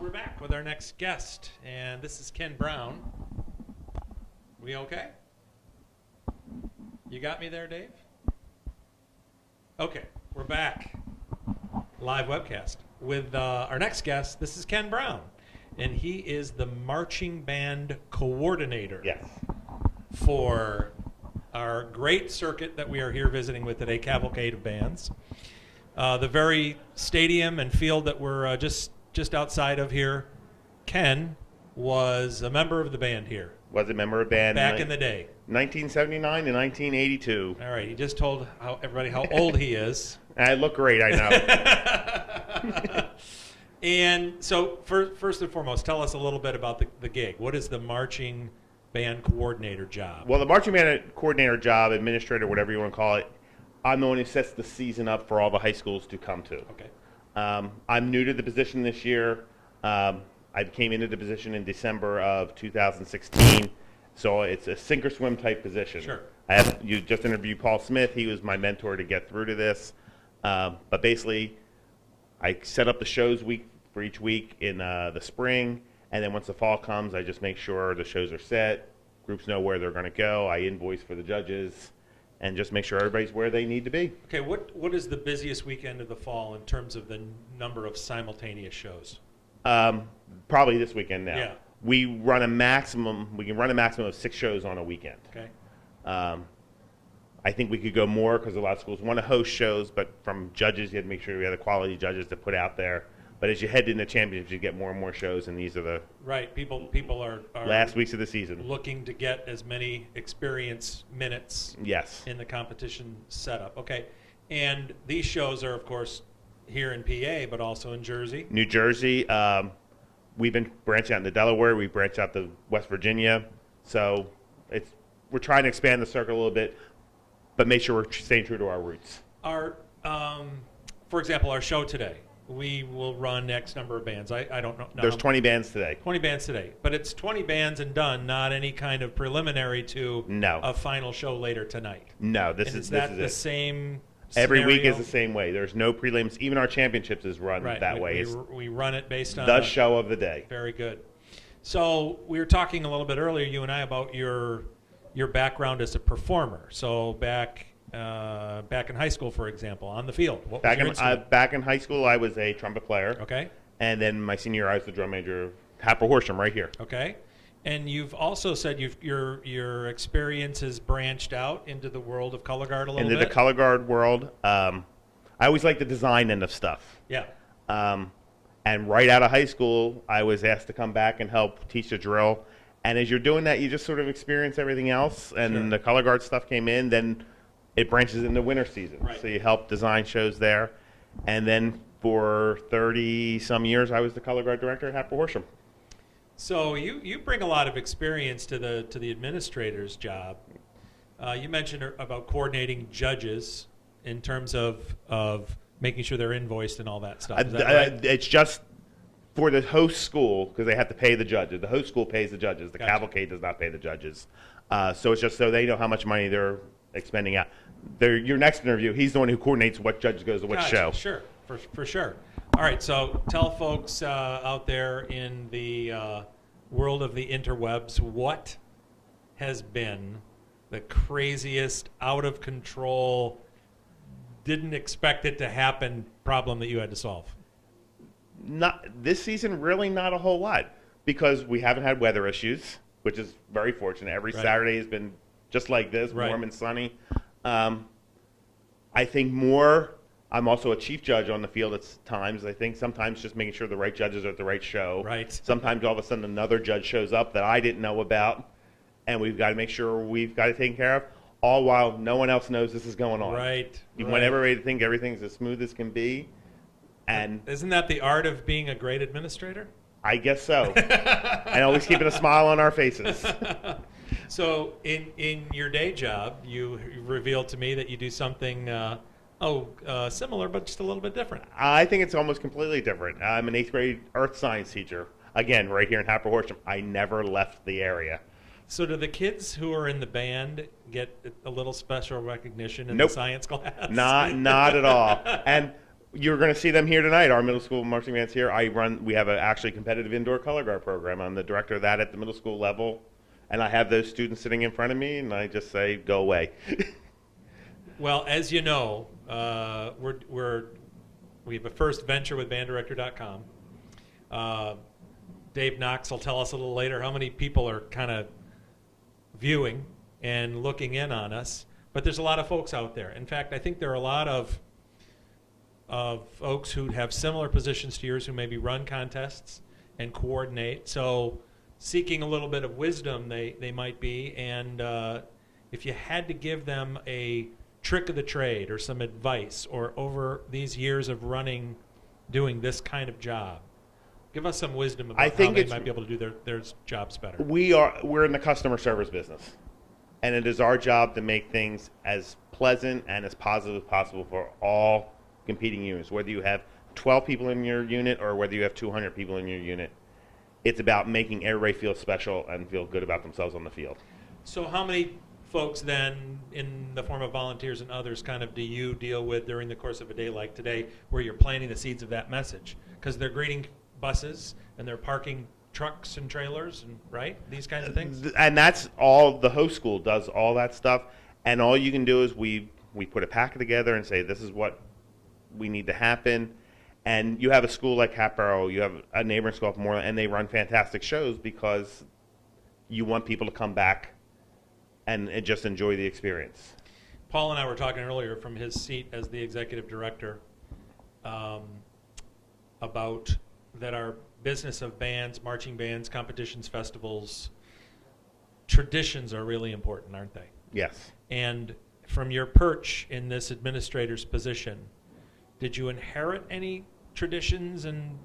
we're back with our next guest, and this is Ken Brown. We okay? You got me there, Dave? Okay, we're back. Live webcast with our next guest. This is Ken Brown, and he is the marching band coordinator. Yes. For our great circuit that we are here visiting with today, Cavalcade of Bands. The very stadium and field that we're just outside of here, Ken was a member of the band here. Was a member of band back in the day. 1979 to 1982. All right, he just told everybody how old he is. I look great, I know. And so first and foremost, tell us a little bit about the gig. What is the marching band coordinator job? Well, the marching band coordinator job, administrator, whatever you want to call it, I'm the one who sets the season up for all the high schools to come to. Okay. I'm new to the position this year. I came into the position in December of 2016, so it's a sink or swim type position. Sure. You just interviewed Paul Smith. He was my mentor to get through to this. But basically, I set up the shows for each week in the spring, and then once the fall comes, I just make sure the shows are set, groups know where they're going to go, I invoice for the judges, and just make sure everybody's where they need to be. Okay, what is the busiest weekend of the fall in terms of the number of simultaneous shows? Probably this weekend now. Yeah. We can run a maximum of 6 shows on a weekend. Okay. I think we could go more because a lot of schools want to host shows, but from judges, you have to make sure we have the quality judges to put out there. But as you head into championships, you get more and more shows, and these are the people are last weeks of the season looking to get as many experience minutes. Yes. In the competition setup. Okay, and these shows are of course here in PA, but also in Jersey. New Jersey. We've been branching out into Delaware. We branched out to West Virginia. So we're trying to expand the circle a little bit, but make sure we're staying true to our roots. For example, our show today. We will run X number of bands. I don't know. There's 20 bands today. 20 bands today. But it's 20 bands and done, not any kind of preliminary to a final show later tonight. No, this is the same Every scenario? week is the same way. There's no prelims. Even our championships is run that way. We run it based on the show of the day. Very good. So we were talking a little bit earlier, you and I, about your background as a performer. So back in high school, for example, on the field. What was your instrument? Back in high school, I was a trumpet player. Okay. And then my senior year, I was the drum major of Happer Horsham right here. Okay. And you've also said your experience has branched out into the world of color guard a little bit. Into the color guard world. I always liked the design end of stuff. Yeah. And right out of high school, I was asked to come back and help teach the drill. And as you're doing that, you just sort of experience everything else. And the color guard stuff came in. Then it branches into winter season. Right. So you help design shows there. And then for 30-some years, I was the color guard director at Happer Horsham. So you bring a lot of experience to the administrator's job. You mentioned about coordinating judges in terms of making sure they're invoiced and all that stuff. Is that right? It's just for the host school because they have to pay the judges. The host school pays the judges. The Cavalcade does not pay the judges. So it's just so they know how much money they're expending out. Your next interview, he's the one who coordinates what judge goes to what show. Sure, for sure. All right, so tell folks out there in the world of the interwebs what has been the craziest, out of control, didn't expect it to happen problem that you had to solve. Not this season, really not a whole lot because we haven't had weather issues, which is very fortunate. Every Saturday has been just like this, warm and sunny. I think more. I'm also a chief judge on the field at times. I think sometimes just making sure the right judges are at the right show. Right. Sometimes all of a sudden another judge shows up that I didn't know about, and we've got to make sure we've got it taken care of, all while no one else knows this is going on. Right. You want everybody to think everything's as smooth as can be. And isn't that the art of being a great administrator? I guess so. And always keeping a smile on our faces. So in your day job, you revealed to me that you do something similar, but just a little bit different. I think it's almost completely different. I'm an 8th grade earth science teacher. Again, right here in Happer Horsham. I never left the area. So do the kids who are in the band get a little special recognition in the science class? Not at all. And You're going to see them here tonight. Our middle school marching band's here. We have a actually competitive indoor color guard program. I'm the director of that at the middle school level, and I have those students sitting in front of me, and I just say, go away. Well, as you know, we have a first venture with banddirector.com. Dave Knox will tell us a little later how many people are kind of viewing and looking in on us. But there's a lot of folks out there. In fact, I think there are a lot of folks who have similar positions to yours who maybe run contests and coordinate. So seeking a little bit of wisdom they might be. And if you had to give them a trick of the trade or some advice or over these years of doing this kind of job, give us some wisdom about how they might be able to do their jobs better. We're in the customer service business, and it is our job to make things as pleasant and as positive as possible for all competing units, whether you have 12 people in your unit or whether you have 200 people in your unit. It's about making everybody feel special and feel good about themselves on the field. So how many folks then, in the form of volunteers and others, kind of do you deal with during the course of a day like today where you're planting the seeds of that message? Because they're greeting buses and they're parking trucks and trailers, and right, these kinds of things. And that's all the host school does, all that stuff. And all you can do is we put a packet together and say, this is what we need to happen. And you have a school like Hatboro, you have a neighboring school up more, and they run fantastic shows because you want people to come back and just enjoy the experience. Paul and I were talking earlier from his seat as the executive director about that our business of bands, marching bands, competitions, festivals, traditions are really important, aren't they? Yes. And from your perch in this administrator's position, did you inherit any traditions and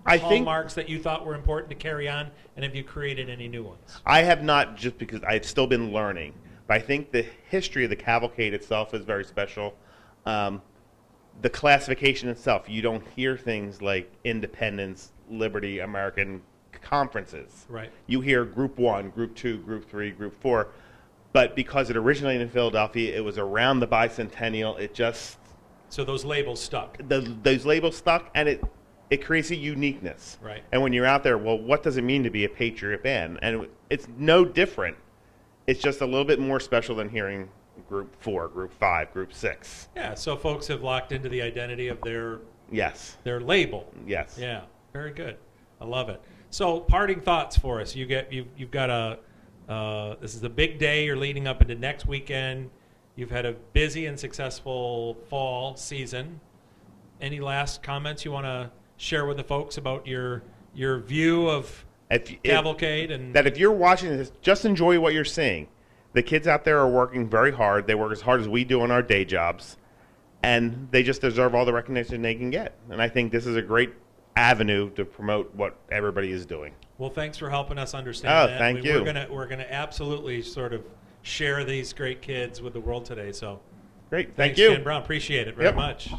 hallmarks that you thought were important to carry on, and have you created any new ones? I have not, just because I've still been learning. But I think the history of the Cavalcade itself is very special. The classification itself, you don't hear things like Independence, Liberty, American conferences. Right. You hear Group 1, Group 2, Group 3, Group 4. But because it originated in Philadelphia, it was around the bicentennial, it just... So those labels stuck. Those labels stuck, and it creates a uniqueness. Right. And when you're out there, well, what does it mean to be a Patriot band? And it's no different. It's just a little bit more special than hearing Group 4, Group 5, Group 6. Yeah, so folks have locked into the identity of their label. Yes. Yeah, very good. I love it. So parting thoughts for us. You've got this is a big day. You're leading up into next weekend. You've had a busy and successful fall season. Any last comments you want to share with the folks about your view of Cavalcade? If you're watching this, just enjoy what you're seeing. The kids out there are working very hard. They work as hard as we do in our day jobs, and they just deserve all the recognition they can get. And I think this is a great avenue to promote what everybody is doing. Well, thanks for helping us understand that. Thank you. We're gonna absolutely sort of share these great kids with the world today. So great. Thanks, Thank you. Ken Brown. Appreciate it very much.